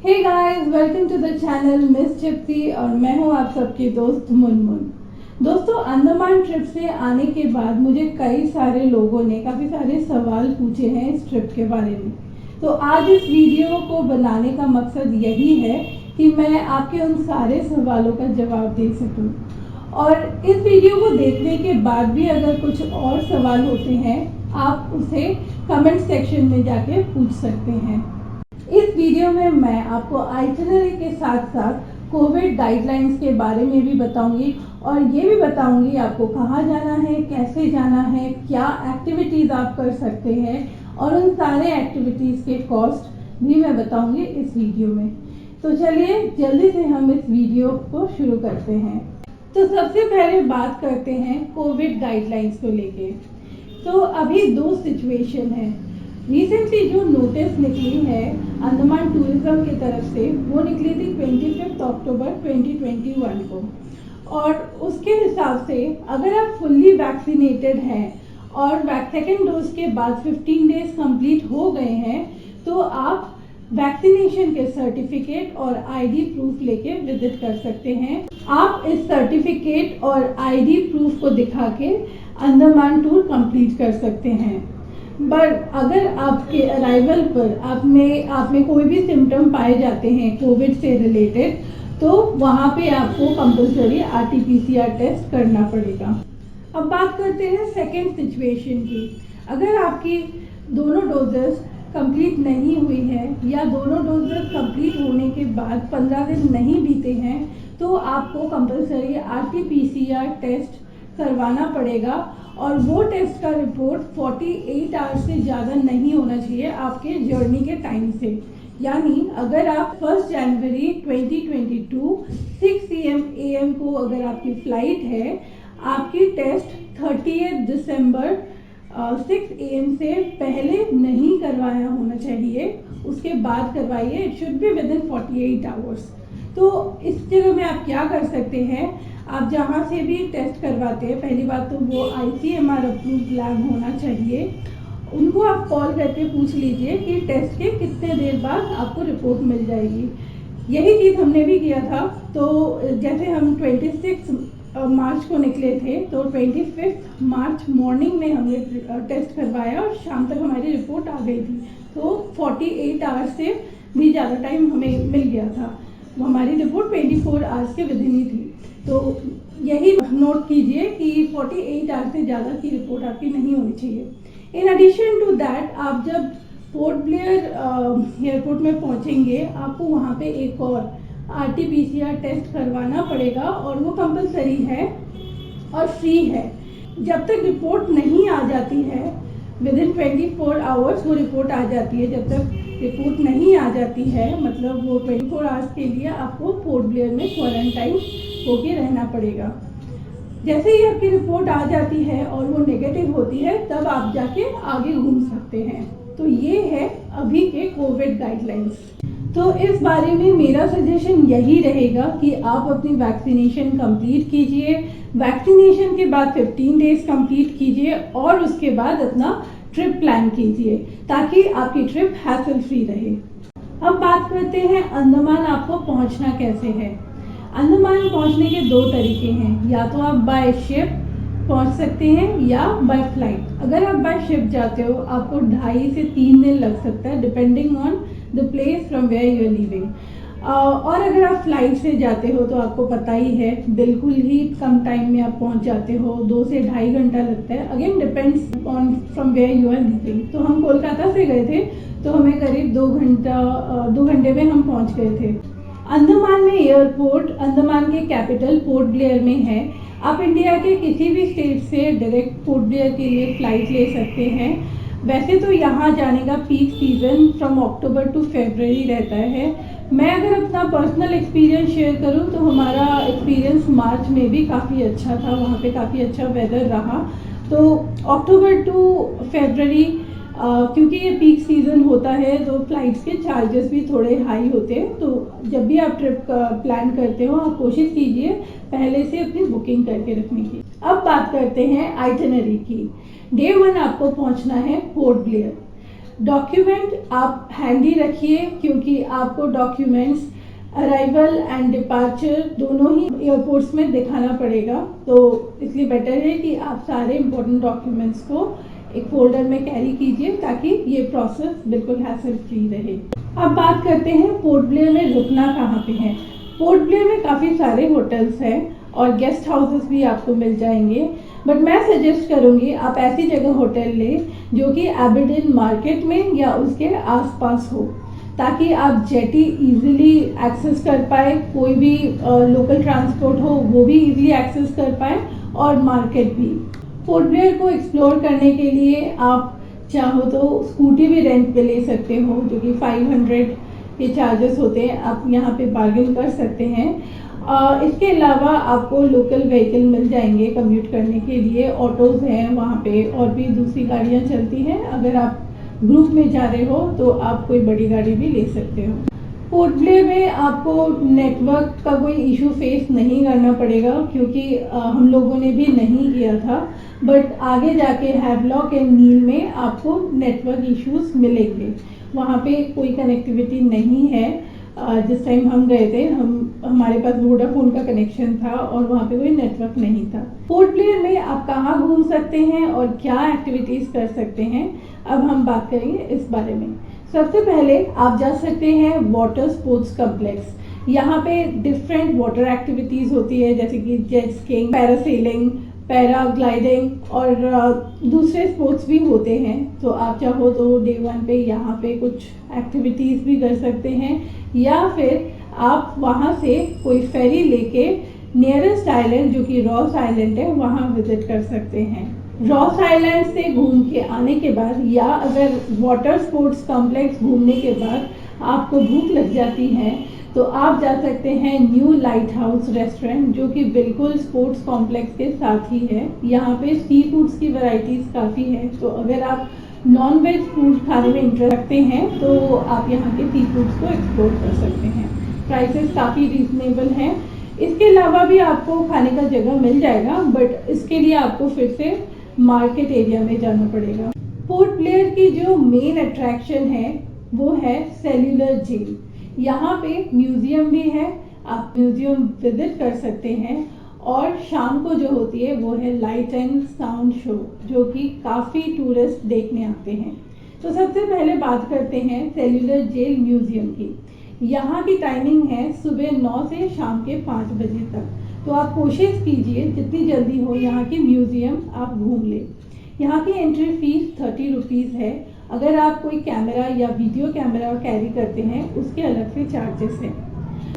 Hey guys, welcome to the channel miss Chipsy और मैं हूं आप सबकी दोस्त मुनमुन। दोस्तों, अंडमान ट्रिप से आने के बाद मुझे कई सारे लोगों ने काफ़ी सारे सवाल पूछे हैं इस ट्रिप के बारे में। तो आज इस वीडियो को बनाने का मकसद यही है कि मैं आपके उन सारे सवालों का जवाब दे सकूं। और इस वीडियो को देखने के बाद भी अगर कुछ और सवाल होते हैं, आप उसे कमेंट सेक्शन में जाके पूछ सकते हैं। इस वीडियो में मैं आपको आइटिनरी के साथ साथ कोविड गाइडलाइंस के बारे में भी बताऊंगी और ये भी बताऊंगी आपको कहाँ जाना है, कैसे जाना है, क्या एक्टिविटीज़ आप कर सकते हैं और उन सारे एक्टिविटीज़ के कॉस्ट भी मैं बताऊंगी इस वीडियो में। तो चलिए जल्दी से हम इस वीडियो को शुरू करते हैं। तो सबसे पहले बात करते हैं कोविड गाइडलाइंस को लेके। तो अभी दो सिचुएशन है। रिसेंटली जो नोटिस निकली है अंडमान टूरिज्म की तरफ से, वो निकली थी 25 अक्टूबर 2021 को। और उसके हिसाब से अगर आप फुल्ली वैक्सीनेटेड हैं और सेकेंड डोज के बाद 15 डेज कंप्लीट हो गए हैं, तो आप वैक्सीनेशन के सर्टिफिकेट और आईडी प्रूफ लेके विजिट कर सकते हैं। आप इस सर्टिफिकेट और आईडी प्रूफ को दिखा के अंडमान टूर कंप्लीट कर सकते हैं। बट अगर आपके अराइवल पर आप में कोई भी सिम्टम पाए जाते हैं कोविड से रिलेटेड, तो वहाँ पे आपको कंपलसरी RT-PCR टेस्ट करना पड़ेगा। अब बात करते हैं सेकेंड सिचुएशन की। अगर आपकी दोनों डोजेस कंप्लीट नहीं हुई है या दोनों डोजेस कंप्लीट होने के बाद 15 दिन नहीं बीते हैं, तो आपको कंपलसरी RT-PCR टेस्ट करवाना पड़ेगा और वो टेस्ट का रिपोर्ट 48 आवर्स से ज़्यादा नहीं होना चाहिए आपके जर्नी के टाइम से। यानी अगर आप 1 जनवरी 2022 6 AM को अगर आपकी फ्लाइट है, आपकी टेस्ट 30 दिसंबर 6 AM से पहले नहीं करवाया होना चाहिए, उसके बाद करवाइए। It should be with in 48 hours. तो इस जगह में आप क्या कर सकते हैं, आप जहाँ से भी टेस्ट करवाते हैं, पहली बात तो वो ICMR अप्रूव्ड लैब होना चाहिए। उनको आप कॉल करके पूछ लीजिए कि टेस्ट के कितने देर बाद आपको रिपोर्ट मिल जाएगी। यही चीज़ हमने भी किया था। तो जैसे हम 26 मार्च को निकले थे, तो 25 मार्च मॉर्निंग में हमने टेस्ट करवाया और शाम तक हमारी रिपोर्ट आ गई थी। तो 48 आवर्स से भी ज़्यादा टाइम हमें मिल गया था। हमारी रिपोर्ट 24 आवर्स के विदिन ही थी। तो यही नोट कीजिए कि 48 आवर्स से ज़्यादा की रिपोर्ट आपकी नहीं होनी चाहिए। इन एडिशन टू दैट, आप जब पोर्ट ब्लेयर एयरपोर्ट में पहुंचेंगे, आपको वहाँ पे एक और RT-PCR टेस्ट करवाना पड़ेगा और वो कंपलसरी है और फ्री है। जब तक रिपोर्ट नहीं आ जाती है, विद इन 24 आवर्स वो रिपोर्ट आ जाती है। जब तक रिपोर्ट नहीं आ जाती है, मतलब वो 24 आवर्स के लिए आपको पोर्ट ब्लेयर में क्वारंटाइन होके रहना पड़ेगा। जैसे ही आपकी रिपोर्ट आ जाती है और वो नेगेटिव होती है, तब आप जाके आगे घूम सकते हैं। तो ये है अभी के कोविड गाइडलाइंस। तो इस बारे में मेरा सजेशन यही रहेगा कि आप अपनी वैक्सीनेशन कंप्लीट कीजिए। वैक्सीनेशन के बाद 15 डेज कंप्लीट कीजिए और उसके बाद अपना ट्रिप प्लान कीजिए, ताकि आपकी ट्रिप हैसल फ्री रहे। अब बात करते हैं अंडमान आपको पहुंचना कैसे है। अंडमान पहुंचने के दो तरीके हैं, या तो आप बाय शिप पहुंच सकते हैं या बाय फ्लाइट। अगर आप बाय शिप जाते हो, आपको 2.5 से 3 दिन लग सकता है, depending on the place from where you are leaving. और अगर आप फ्लाइट से जाते हो तो आपको पता ही है, बिल्कुल ही कम टाइम में आप पहुंच जाते हो। 2 से 2.5 घंटा लगता है। Again depends on from where you are leaving. तो हम कोलकाता से गए थे, तो हमें करीब 2 घंटे में हम पहुंच गए थे। अंडमान में एयरपोर्ट अंडमान के कैपिटल पोर्ट ब्लेयर में है। आप इंडिया के किसी भी स्टेट से डायरेक्ट पोर्ट ब्लेयर के लिए फ़्लाइट ले सकते हैं। वैसे तो यहाँ जाने का peak season from October to February रहता है। मैं अगर अपना पर्सनल एक्सपीरियंस शेयर करूँ, तो हमारा एक्सपीरियंस मार्च में भी काफ़ी अच्छा था। वहाँ पे काफ़ी अच्छा वेदर रहा। तो अक्टूबर टू फरवरी, क्योंकि ये पीक सीज़न होता है, तो फ्लाइट्स के चार्जेस भी थोड़े हाई होते हैं। तो जब भी आप ट्रिप प्लान करते हो, आप कोशिश कीजिए पहले से अपनी बुकिंग करके रखने की। अब बात करते हैं आइटिनरी की। डे 1 आपको पहुंचना है पोर्ट ब्लेयर। डॉक्यूमेंट आप हैंडी रखिए, क्योंकि आपको डॉक्यूमेंट्स अराइवल एंड डिपार्चर दोनों ही एयरपोर्ट्स में दिखाना पड़ेगा। तो इसलिए बेटर है कि आप सारे इम्पोर्टेंट डॉक्यूमेंट्स को एक फोल्डर में कैरी कीजिए, ताकि ये प्रोसेस बिल्कुल हैसल फ्री रहे। अब बात करते हैं पोर्ट ब्लेयर में रुकना कहाँ पे है। पोर्ट ब्लेयर में काफ़ी सारे होटल्स हैं और गेस्ट हाउसेस भी आपको मिल जाएंगे, बट मैं सजेस्ट करूँगी आप ऐसी जगह होटल लें जो कि एबरडीन मार्केट में या उसके आसपास हो, ताकि आप जेटी इजीली एक्सेस कर पाए, कोई भी लोकल ट्रांसपोर्ट हो वो भी इजीली एक्सेस कर पाए, और मार्केट भी। पोर्ट ब्लेयर को एक्सप्लोर करने के लिए आप चाहो तो स्कूटी भी रेंट पे ले सकते हो, जो कि 500 के चार्जेस होते हैं, आप यहाँ पे बार्गेन कर सकते हैं। इसके अलावा आपको लोकल व्हीकल मिल जाएंगे कम्यूट करने के लिए, ऑटोज़ हैं वहाँ पे, और भी दूसरी गाड़ियाँ चलती हैं। अगर आप ग्रुप में जा रहे हो तो आप कोई बड़ी गाड़ी भी ले सकते हो। पोर्ट ब्लेयर में आपको नेटवर्क का कोई इशू फेस नहीं करना पड़ेगा, क्योंकि हम लोगों ने भी नहीं किया था, बट आगे जाके हैवलॉक एंड नील में आपको नेटवर्क इश्यूज मिलेंगे। वहाँ पे कोई कनेक्टिविटी नहीं है। जिस टाइम हम गए थे हमारे पास वोडाफोन का कनेक्शन था और वहाँ पे कोई नेटवर्क नहीं था। पोर्ट ब्लेयर में आप कहाँ घूम सकते हैं और क्या एक्टिविटीज़ कर सकते हैं, अब हम बात करेंगे इस बारे में। सबसे पहले आप जा सकते हैं वाटर स्पोर्ट्स कॉम्प्लेक्स। यहाँ पे डिफरेंट वाटर एक्टिविटीज़ होती है, जैसे कि जेट स्कीइंग, पैरासेलिंग, पैराग्लाइडिंग और दूसरे स्पोर्ट्स भी होते हैं। तो आप चाहो तो डे 1 पे यहाँ पे कुछ एक्टिविटीज़ भी कर सकते हैं, या फिर आप वहाँ से कोई फेरी लेके नियरेस्ट आइलैंड जो कि रॉस आइलैंड है वहाँ विजिट कर सकते हैं। रॉस आइलैंड से घूम के आने के बाद, या अगर वाटर स्पोर्ट्स कॉम्प्लेक्स घूमने के बाद आपको भूख लग जाती है, तो आप जा सकते हैं न्यू लाइट हाउस रेस्टोरेंट, जो कि बिल्कुल स्पोर्ट्स कॉम्प्लेक्स के साथ ही है। यहाँ पे सी फूड्स की वैरायटीज़ काफ़ी है, तो अगर आप नॉन वेज फूड खाने में इंटरेस्ट रखते हैं तो आप यहाँ के सी फूड्स को एक्सप्लोर कर सकते हैं। प्राइसेस काफ़ी रीजनेबल हैं। इसके अलावा भी आपको खाने का जगह मिल जाएगा, बट इसके लिए आपको फिर से मार्केट एरिया में जाना पड़ेगा। पोर्ट ब्लेयर की जो मेन अट्रैक्शन है वो है सेल्यूलर जेल। यहाँ पे म्यूजियम भी है, आप म्यूजियम विजिट कर सकते हैं, और शाम को जो होती है वो है लाइट एंड साउंड शो, जो कि काफ़ी टूरिस्ट देखने आते हैं। तो सबसे पहले बात करते हैं सेल्यूलर जेल म्यूजियम की। यहाँ की टाइमिंग है सुबह 9 से शाम के 5 बजे तक। तो आप कोशिश कीजिए जितनी जल्दी हो यहाँ की म्यूजियम आप घूम लें। यहाँ की एंट्री फीस 30 रुपीज़ है। अगर आप कोई कैमरा या वीडियो कैमरा कैरी करते हैं उसके अलग से चार्जेस हैं।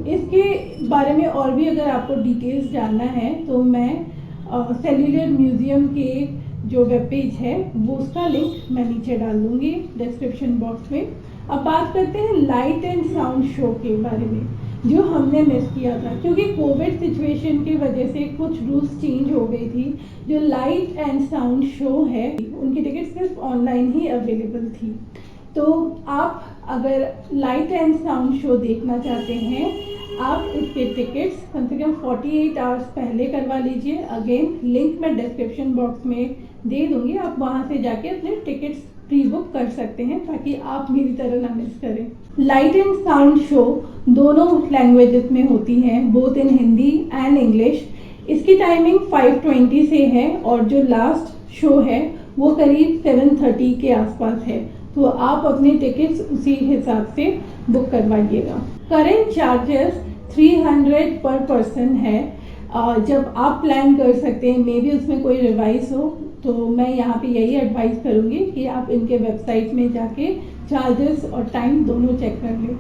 इसके बारे में और भी अगर आपको डिटेल्स जानना है तो मैं सेल्यूलर म्यूजियम के जो वेब पेज है वो उसका लिंक मैं नीचे डाल दूँगी डिस्क्रिप्शन बॉक्स में। अब बात करते हैं लाइट एंड साउंड शो के बारे में, जो हमने मिस किया था, क्योंकि कोविड सिचुएशन की वजह से कुछ रूल्स चेंज हो गई थी। जो लाइट एंड साउंड शो है उनकी टिकट सिर्फ ऑनलाइन ही अवेलेबल थी। तो आप अगर लाइट एंड साउंड शो देखना चाहते हैं, आप इसके टिकट्स कम से कम 48 आवर्स पहले करवा लीजिए। अगेन लिंक मैं डिस्क्रिप्शन बॉक्स में दे दूंगी, आप वहाँ से जाके अपने टिकट्स प्री बुक कर सकते हैं, ताकि आप मेरी तरह ना मिस करें। लाइट एंड साउंड शो दोनों लैंग्वेजेस में होती हैं, both in Hindi and English. इसकी टाइमिंग 5:20 से है, और जो लास्ट शो है वो करीब 7:30 के आसपास है। तो आप अपने टिकट्स उसी हिसाब से बुक करवाइएगा। करेंट चार्जेस 300 पर पर्सन है। जब आप प्लान कर सकते हैं, मे बी उसमें कोई रिवाइज हो, तो मैं यहाँ पे यही एडवाइस करूँगी कि आप इनके वेबसाइट में जाके चार्जेस और टाइम दोनों चेक कर लें।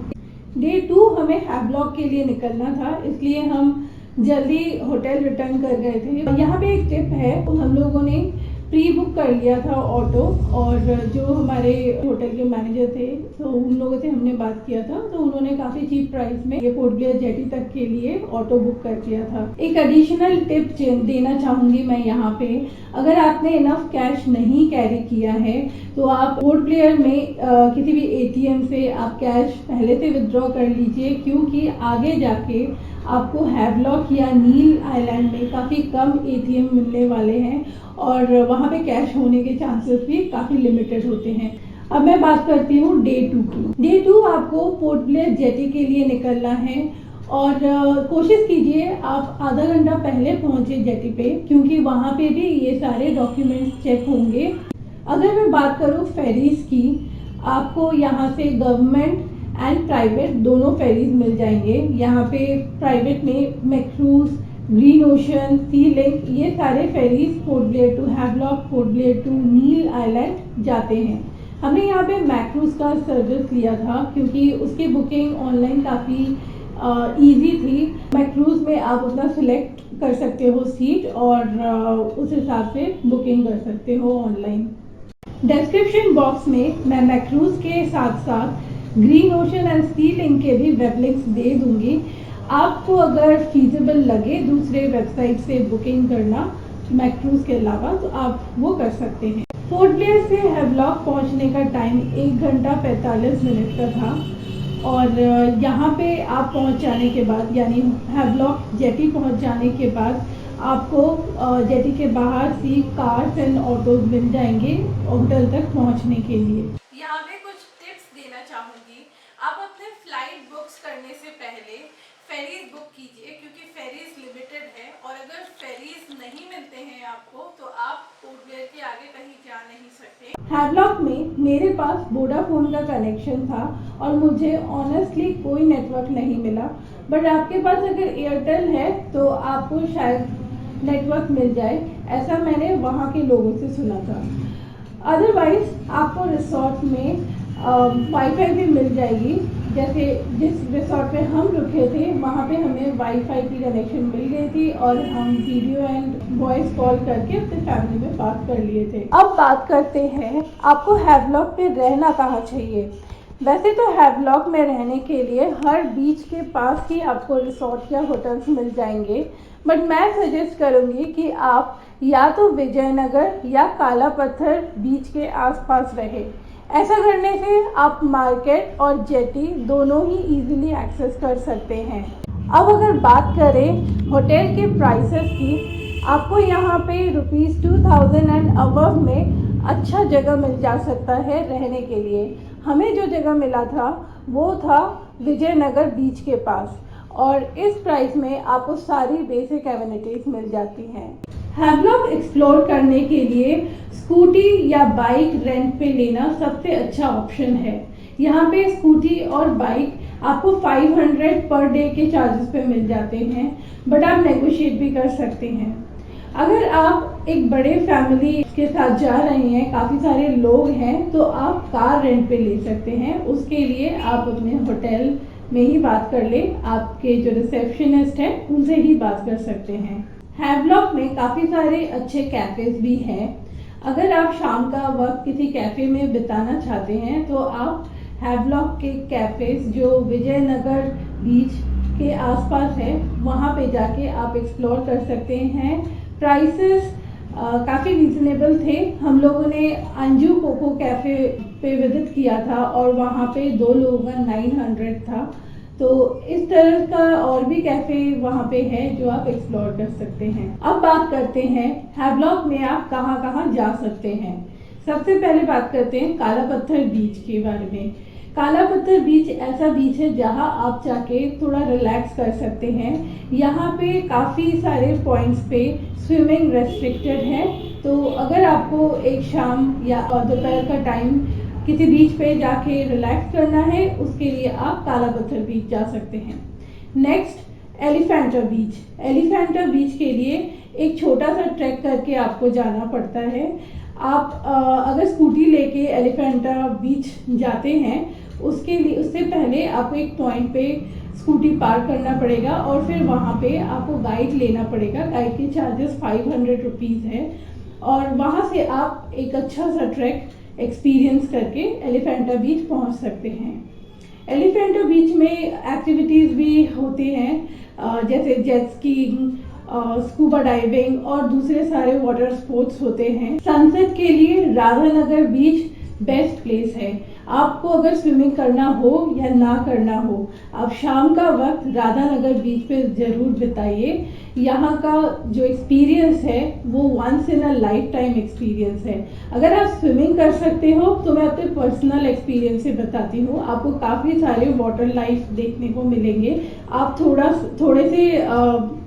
डे 2 हमें हैवलॉक के लिए निकलना था, इसलिए हम जल्दी होटल रिटर्न कर गए थे। यहाँ पे एक टिप है, हम लोगों ने प्री बुक कर लिया था ऑटो, और जो हमारे होटल के मैनेजर थे तो उन लोगों से हमने बात किया था, तो उन्होंने काफ़ी चीप प्राइस में ये पोर्ट ब्लेयर जेटी तक के लिए ऑटो बुक कर दिया था। एक एडिशनल टिप देना चाहूँगी मैं यहाँ पे, अगर आपने इनफ कैश नहीं कैरी किया है तो आप पोर्ट ब्लेयर में किसी भी ATM से आप कैश पहले से विथड्रॉ कर लीजिए, क्योंकि आगे जाके आपको हैवलॉक या नील आइलैंड में काफ़ी कम ATM मिलने वाले हैं, और वहाँ पे कैश होने के चांसेस भी काफ़ी लिमिटेड होते हैं। अब मैं बात करती हूँ डे 2 की। डे 2 आपको पोर्ट ब्लेयर जेटी के लिए निकलना है और कोशिश कीजिए आप आधा घंटा पहले पहुंचे जेटी पे, क्योंकि वहाँ पे भी ये सारे डॉक्यूमेंट्स चेक होंगे। अगर मैं बात करूँ फेरीज की, आपको यहाँ से गवर्नमेंट एंड प्राइवेट दोनों फेरीज मिल जाएंगे। यहाँ पे प्राइवेट में Makruzz, Green Ocean, Sea Link, ये सारे ferries Port Blair to Havelock, Port Blair to Neil Island जाते हैं। हमने यहाँ पे मैक्रूज का सर्विस लिया था क्योंकि उसकी बुकिंग ऑनलाइन काफ़ी इजी थी। मैक्रूज में आप अपना सिलेक्ट कर सकते हो सीट और उस हिसाब से बुकिंग कर सकते हो ऑनलाइन। डिस्क्रिप्शन बॉक्स में मैं मैक्रूज के साथ साथ Green Ocean and Sea Link के भी वेब लिंक्स दे दूंगी। आपको अगर फीजिबल लगे दूसरे वेबसाइट से बुकिंग करना मैक्रूज के अलावा, तो आप वो कर सकते हैं। पोर्ट ब्लेयर से हैवलॉक पहुंचने का टाइम 1 घंटा 45 मिनट का था और यहाँ पे आप पहुँच जाने के बाद, यानी हैवलॉक जेटी पहुँच जाने के बाद, आपको जेटी के बाहर से कार्स एंड ऑटोज मिल जाएंगे होटल तक पहुँचने के लिए। यहाँ पे कुछ टिप्स देना चाहूँगी। आप अपने फ्लाइट बुक्स करने से पहले फेरीज बुक कीजिए, क्योंकि फेरीज लिमिटेड है और अगर फेरीज नहीं मिलते हैं आपको तो आप पोर्ट ब्लेयर के आगे कहीं जा नहीं सकते। हैवलॉक में मेरे पास वोडाफोन का कनेक्शन था और मुझे ऑनेस्टली कोई नेटवर्क नहीं मिला, बट आपके पास अगर एयरटेल है तो आपको शायद नेटवर्क मिल जाए, ऐसा मैंने वहाँ के लोगों से सुना था। अदरवाइज आपको रिसोर्ट में वाईफाई भी मिल जाएगी। जैसे जिस रिसोर्ट पे हम रुके थे वहाँ पे हमें वाईफाई की कनेक्शन मिल गई थी और हम वीडियो एंड वॉइस कॉल करके अपने फैमिली में बात कर लिए थे। अब बात करते हैं आपको हैवलॉक पे रहना कहाँ चाहिए। वैसे तो हैवलॉक में रहने के लिए हर बीच के पास ही आपको रिसोर्ट या होटल्स मिल जाएंगे, बट मैं सजेस्ट करूँगी कि आप या तो विजयनगर या काला पत्थर बीच के आसपास रहे। ऐसा करने से आप मार्केट और जेटी दोनों ही इजीली एक्सेस कर सकते हैं। अब अगर बात करें होटल के प्राइसेस की, आपको यहाँ पे ₹2000 एंड अबव में अच्छा जगह मिल जा सकता है रहने के लिए। हमें जो जगह मिला था वो था विजयनगर बीच के पास और इस प्राइस में आपको सारी बेसिक एमिनिटीज मिल जाती हैं। हैवलॉक एक्सप्लोर करने के लिए स्कूटी या बाइक रेंट पे लेना सबसे अच्छा ऑप्शन है। यहाँ पे स्कूटी और बाइक आपको 500 पर डे के चार्जेस पे मिल जाते हैं, बट आप नेगोशिएट भी कर सकते हैं। अगर आप एक बड़े फैमिली के साथ जा रहे हैं, काफ़ी सारे लोग हैं, तो आप कार रेंट पे ले सकते हैं। उसके लिए आप अपने होटल में ही बात कर ले, आपके जो रिसेप्शनिस्ट हैं उनसे ही बात कर सकते हैं। हैवलॉक में काफ़ी सारे अच्छे कैफ़ेज़ भी हैं। अगर आप शाम का वक्त किसी कैफ़े में बिताना चाहते हैं तो आप हैवलॉक के कैफ़ेज़ जो विजयनगर बीच के आसपास है वहाँ पे जाके आप एक्सप्लोर कर सकते हैं। प्राइसेस काफ़ी रीज़नेबल थे। हम लोगों ने अंजू कोको कैफ़े पे विजिट किया था और वहाँ पे 2 लोगों का 900 था। तो इस तरह का और भी कैफ़े वहाँ पे है जो आप एक्सप्लोर कर सकते हैं। अब बात करते हैं हैवलॉक में आप कहाँ कहाँ जा सकते हैं। सबसे पहले बात करते हैं काला पत्थर बीच के बारे में। काला पत्थर बीच ऐसा बीच है जहाँ आप जाके थोड़ा रिलैक्स कर सकते हैं। यहाँ पे काफ़ी सारे पॉइंट्स पे स्विमिंग रेस्ट्रिक्टेड है, तो अगर आपको एक शाम या दोपहर का टाइम किसी बीच पे जाके रिलैक्स करना है उसके लिए आप काला पत्थर बीच जा सकते हैं। नेक्स्ट एलिफेंटा बीच। एलिफेंटा बीच के लिए एक छोटा सा ट्रैक करके आपको जाना पड़ता है। आप अगर स्कूटी लेके एलिफेंटा बीच जाते हैं उसके लिए उससे पहले आपको एक पॉइंट पे स्कूटी पार्क करना पड़ेगा और फिर वहाँ पे आपको गाइड लेना पड़ेगा। गाइड के चार्जेस 500 रुपीज़ है और वहाँ से आप एक अच्छा सा ट्रैक एक्सपीरियंस करके एलिफेंटा बीच पहुँच सकते हैं। एलिफेंटा बीच में एक्टिविटीज़ भी होती हैं जैसे जेट स्कीइंग, स्कूबा डाइविंग और दूसरे सारे वाटर स्पोर्ट्स होते हैं। सनसेट के लिए राधानगर बीच बेस्ट प्लेस है। आपको अगर स्विमिंग करना हो या ना करना हो, आप शाम का वक्त राधानगर बीच पे ज़रूर बिताइए। यहाँ का जो एक्सपीरियंस है वो once in a lifetime experience है। अगर आप स्विमिंग कर सकते हो तो मैं अपने पर्सनल एक्सपीरियंस से बताती हूँ, आपको काफ़ी सारे वाटर लाइफ देखने को मिलेंगे। आप थोड़े से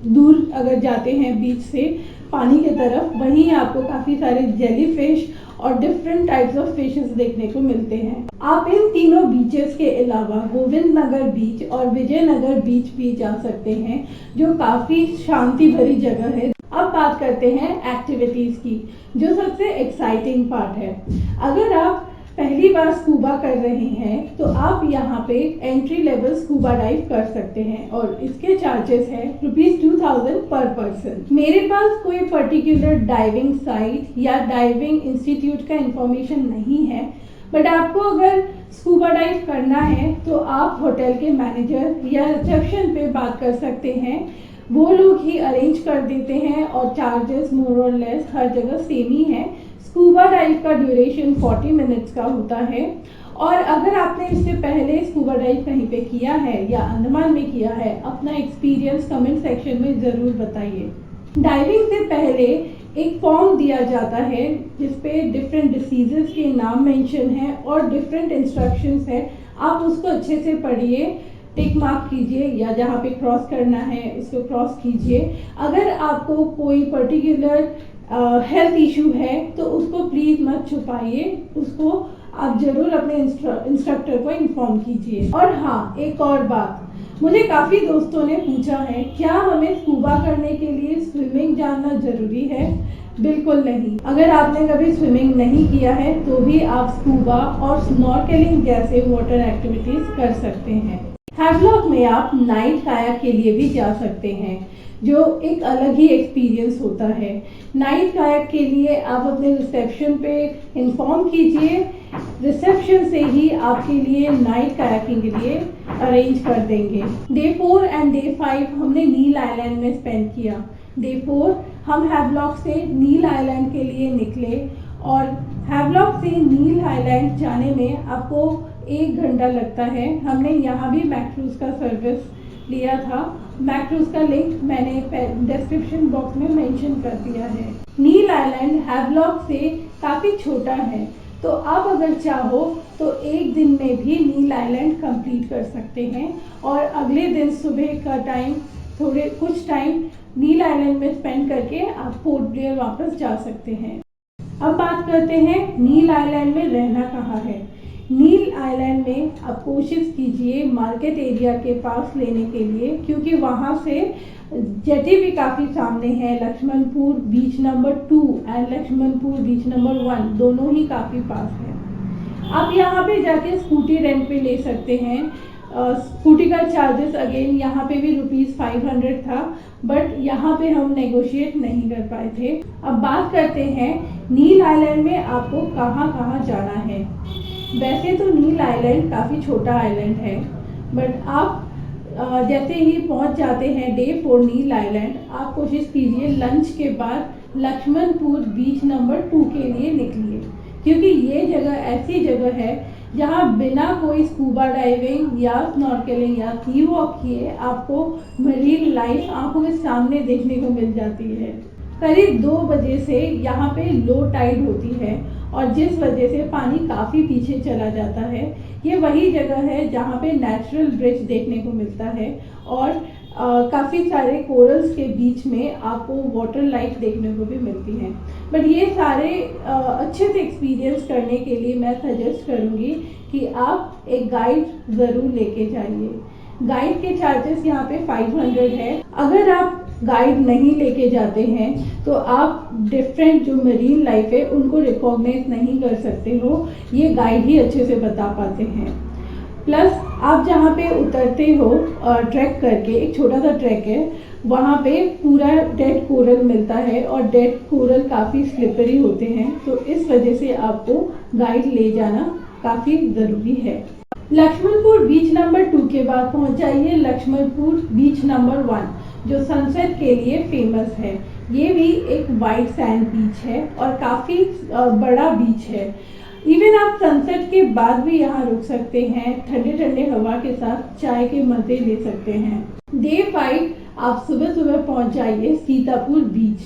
दूर अगर जाते हैं बीच से पानी की तरफ, वहीं आपको काफ़ी सारे जेली फिश और डिफरेंट टाइप्स ऑफ फिशेस देखने को मिलते हैं। आप इन तीनों बीचेस के अलावा गोविंद नगर बीच और विजयनगर बीच भी जा सकते हैं, जो काफ़ी शांति भरी जगह है। अब बात करते हैं एक्टिविटीज़ की, जो सबसे एक्साइटिंग पार्ट है। अगर आप पहली बार स्कूबा कर रहे हैं तो आप यहाँ पे एंट्री लेवल स्कूबा डाइव कर सकते हैं और इसके चार्जेस है ₹2000 पर पर्सन। मेरे पास कोई पर्टिकुलर डाइविंग साइट या डाइविंग इंस्टीट्यूट का इंफॉर्मेशन नहीं है, बट आपको अगर स्कूबा डाइव करना है तो आप होटल के मैनेजर या रिसेप्शन पे बात कर सकते हैं। वो लोग ही अरेंज कर देते हैं और चार्जेस मोर और लेस हर जगह सेम ही है। स्कूबा डाइव का ड्यूरेशन 40 मिनट्स का होता है। और अगर आपने इससे पहले स्कूबा डाइव कहीं पे किया है या अंडमान में किया है, अपना एक्सपीरियंस कमेंट सेक्शन में ज़रूर बताइए। डाइविंग से पहले एक फॉर्म दिया जाता है जिसपे डिफरेंट डिसीजेस के नाम मेंशन है और डिफरेंट इंस्ट्रक्शंस है। आप उसको अच्छे से पढ़िए, टिक मार्क कीजिए या जहाँ पे क्रॉस करना है इसको क्रॉस कीजिए। अगर आपको कोई पर्टिकुलर हेल्थ इशू है तो उसको प्लीज़ मत छुपाइए, उसको आप ज़रूर अपने इंस्ट्रक्टर को इन्फॉर्म कीजिए। और हाँ, एक और बात, मुझे काफ़ी दोस्तों ने पूछा है क्या हमें स्कूबा करने के लिए स्विमिंग जानना ज़रूरी है? बिल्कुल नहीं। अगर आपने कभी स्विमिंग नहीं किया है तो भी आप स्कूबा और स्नॉर्केलिंग जैसे वाटर एक्टिविटीज़ कर सकते हैं। हैवलॉक में आप नाइट कायाक के लिए भी जा सकते हैं, जो एक अलग ही एक्सपीरियंस होता है। नाइट कायाक के लिए आप अपने रिसेप्शन पे इन्फॉर्म कीजिए, रिसेप्शन से ही आपके लिए नाइट कायाकिंग के लिए अरेंज कर देंगे। डे 4 एंड डे 5 हमने नील आइलैंड में स्पेंड किया। डे 4 हम हैवलॉक से नील आइलैंड के लिए निकले और हैवलॉक से नील आइलैंड जाने में आपको 1 घंटा लगता है। हमने यहाँ भी मैक्रूज का सर्विस लिया था। मैक्रूज का लिंक मैंने डिस्क्रिप्शन बॉक्स में मेंशन कर दिया है। नील आइलैंड हैवलॉक से काफ़ी छोटा है, तो आप अगर चाहो तो एक दिन में भी नील आइलैंड कंप्लीट कर सकते हैं और अगले दिन सुबह का टाइम कुछ टाइम नील आइलैंड में स्पेंड करके आप पोर्ट ब्लेयर वापस जा सकते हैं। अब बात करते हैं नील आइलैंड में रहना कहाँ है। नील आइलैंड में आप कोशिश कीजिए मार्केट एरिया के पास लेने के लिए, क्योंकि वहाँ से जेटी भी काफ़ी सामने है। Laxmanpur beach number 2 and Laxmanpur beach number 1 दोनों ही काफ़ी पास है। आप यहाँ पे जाके स्कूटी रेंट पे ले सकते हैं। स्कूटी का चार्जेस अगेन यहाँ पे भी ₹500 था, बट यहाँ पे हम नेगोशिएट नहीं कर पाए थे। अब बात करते हैं नील आइलैंड में आपको कहाँ कहाँ जाना है। वैसे तो नील आइलैंड काफ़ी छोटा आइलैंड है, बट आप जैसे ही पहुंच जाते हैं डे 4 नील आइलैंड, आप कोशिश कीजिए लंच के बाद लक्ष्मणपुर बीच नंबर 2 के लिए निकलिए, क्योंकि ये जगह ऐसी जगह है जहां बिना कोई स्कूबा डाइविंग या स्नॉर्केलिंग या सी वॉक किए आपको मरीन लाइफ आंखों के सामने देखने को मिल जाती है। करीब 2 बजे से यहाँ पे लो टाइड होती है और जिस वजह से पानी काफ़ी पीछे चला जाता है। ये वही जगह है जहाँ पे नेचुरल ब्रिज देखने को मिलता है और काफ़ी सारे कोरल्स के बीच में आपको वाटर लाइफ देखने को भी मिलती हैं। बट ये सारे अच्छे से एक्सपीरियंस करने के लिए मैं सजेस्ट करूँगी कि आप एक गाइड ज़रूर लेके जाइए। गाइड के चार्जेस यहाँ पे 500 है। अगर आप गाइड नहीं लेके जाते हैं तो आप डिफरेंट जो मरीन लाइफ है उनको रिकॉग्नाइज नहीं कर सकते हो, ये गाइड ही अच्छे से बता पाते हैं। प्लस आप जहाँ पे उतरते हो ट्रैक करके, एक छोटा सा ट्रैक है, वहाँ पे पूरा डेड कोरल मिलता है और डेड कोरल काफ़ी स्लिपरी होते हैं, तो इस वजह से आपको गाइड ले जाना काफ़ी ज़रूरी है। लक्ष्मणपुर बीच नंबर 2 के बाद पहुँच जाइए लक्ष्मणपुर बीच नंबर 1, जो सनसेट के लिए फेमस है। ये भी एक वाइट सैंड बीच है और काफ़ी बड़ा बीच है। इवन आप सनसेट के बाद भी यहाँ रुक सकते हैं, ठंडे ठंडे हवा के साथ चाय के मजे ले सकते हैं। डे 5 आप सुबह सुबह पहुंच जाइए सीतापुर बीच।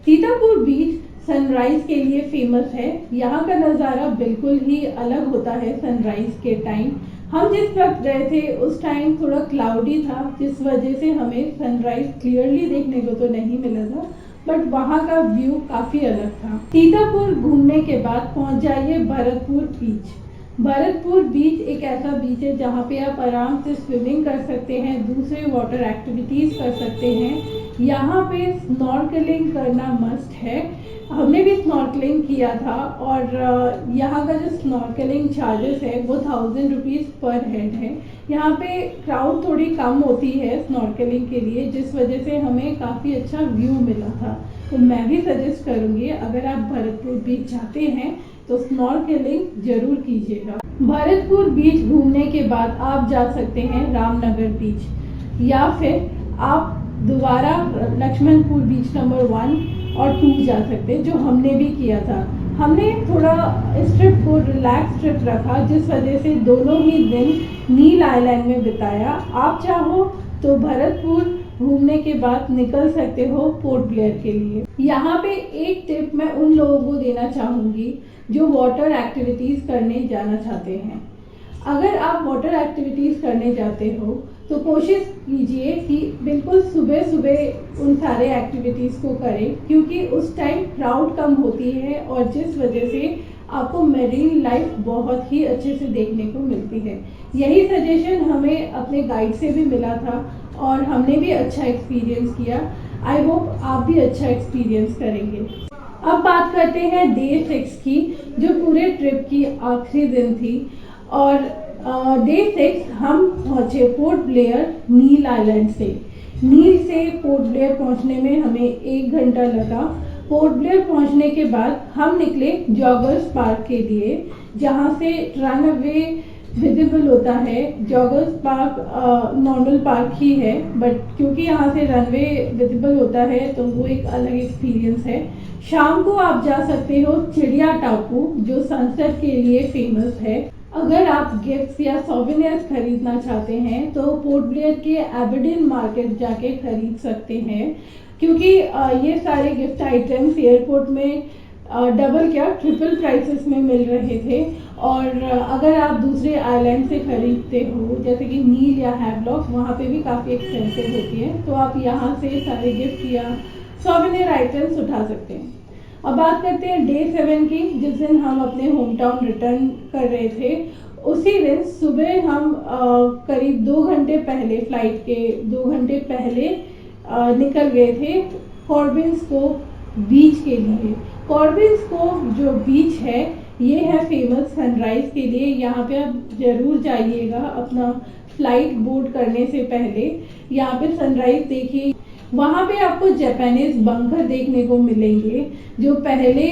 सीतापुर बीच सनराइज के लिए फेमस है। यहाँ का नज़ारा बिल्कुल ही अलग होता है सनराइज के टाइम। हम जिस वक्त गए थे उस टाइम थोड़ा क्लाउडी था, जिस वजह से हमें सनराइज क्लियरली देखने को तो नहीं मिला था, बट वहाँ का व्यू काफ़ी अलग था। सीतापुर घूमने के बाद पहुँच जाइए भरतपुर बीच। भरतपुर बीच एक ऐसा बीच है जहाँ पे आप आराम से स्विमिंग कर सकते हैं, दूसरे वाटर एक्टिविटीज़ कर सकते हैं। यहाँ पे स्नॉर्कलिंग करना मस्ट है। हमने भी स्नॉर्कलिंग किया था और यहाँ का जो स्नॉर्कलिंग चार्जेस है वो 1000 रुपीज़ पर हेड है। यहाँ पे क्राउड थोड़ी कम होती है स्नॉर्कलिंग के लिए, जिस वजह से हमें काफ़ी अच्छा व्यू मिला था। तो मैं भी सजेस्ट करूँगी अगर आप भरतपुर बीच जाते हैं तो स्नॉर्कलिंग जरूर कीजिएगा। भरतपुर बीच घूमने के बाद आप जा सकते हैं रामनगर बीच, या फिर आप दोबारा लक्ष्मणपुर बीच नंबर 1 और 2 जा सकते हैं, जो हमने भी किया था। हमने थोड़ा इस ट्रिप को रिलैक्स ट्रिप रखा, जिस वजह से दोनों ही दिन नील आइलैंड में बिताया। आप चाहो तो भरतपुर घूमने के बाद निकल सकते हो पोर्ट ब्लेयर के लिए। यहाँ पे एक टिप मैं उन लोगों को देना चाहूँगी जो वाटर एक्टिविटीज़ करने जाना चाहते हैं। अगर आप वाटर एक्टिविटीज़ करने जाते हो तो कोशिश कीजिए कि बिल्कुल सुबह सुबह उन सारे एक्टिविटीज़ को करें, क्योंकि उस टाइम क्राउड कम होती है और जिस वजह से आपको मेरीन लाइफ बहुत ही अच्छे से देखने को मिलती है। यही सजेशन हमें अपने गाइड से भी मिला था और हमने भी अच्छा एक्सपीरियंस किया। आई होप आप भी अच्छा एक्सपीरियंस करेंगे। अब बात करते हैं डे 6 की, जो पूरे ट्रिप की आखिरी दिन थी। और डे 6 हम पहुँचे पोर्ट ब्लेयर नील आइलैंड से। नील से पोर्ट ब्लेयर पहुँचने में हमें 1 घंटा लगा। पोर्ट ब्लेयर पहुँचने के बाद हम निकले जॉगर्स पार्क के लिए, जहाँ से रनवे विजिबल होता है। जॉगर्स पार्क नॉर्मल पार्क ही है, बट क्योंकि यहाँ से रनवे विजिबल होता है तो वो एक अलग एक्सपीरियंस है। शाम को आप जा सकते हो चिड़िया टापू, जो सनसेट के लिए फेमस है। अगर आप गिफ्ट्स या सोवेनियर्स खरीदना चाहते हैं तो पोर्ट ब्लेयर के एबरडीन मार्केट जाके खरीद सकते हैं, क्योंकि ये सारे गिफ्ट आइटम्स एयरपोर्ट में डबल क्या ट्रिपल प्राइसेस में मिल रहे थे। और अगर आप दूसरे आइलैंड से खरीदते हो जैसे कि नील या हैवलॉक, वहाँ पे भी काफ़ी एक्सपेंसिव होती है, तो आप यहाँ से सारे गिफ्ट या सोवेनियर आइटम्स उठा सकते हैं। अब बात करते हैं डे 7 की, जिस दिन हम अपने होम टाउन रिटर्न कर रहे थे। उसी दिन सुबह हम करीब 2 घंटे पहले, फ्लाइट के 2 घंटे पहले निकल गए थे कॉर्बिन्स कोव बीच के लिए। कॉर्बिन्स कोव जो बीच है ये है फेमस सनराइज के लिए। यहाँ पे आप जरूर जाइएगा अपना फ्लाइट बोर्ड करने से पहले। यहाँ पे सनराइज देखिए। वहाँ पे आपको जापानीज बंकर देखने को मिलेंगे, जो पहले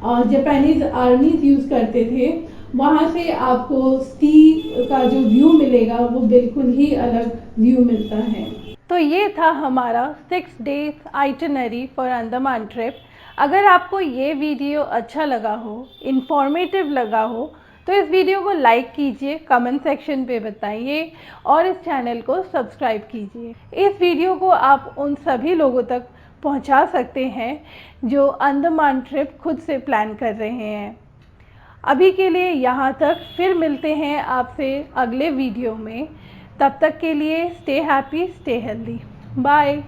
जापानीज आर्मीज यूज करते थे। वहाँ से आपको सी का जो व्यू मिलेगा वो बिल्कुल ही अलग व्यू मिलता है। तो ये था हमारा 6 days itinerary for Andaman trip. अगर आपको ये वीडियो अच्छा लगा हो, इंफॉर्मेटिव लगा हो, तो इस वीडियो को लाइक कीजिए, कमेंट सेक्शन पे बताइए और इस चैनल को सब्सक्राइब कीजिए। इस वीडियो को आप उन सभी लोगों तक पहुंचा सकते हैं जो अंडमान ट्रिप खुद से प्लान कर रहे हैं। अभी के लिए यहाँ तक, फिर मिलते हैं आपसे अगले वीडियो में। तब तक के लिए stay happy, stay healthy, bye.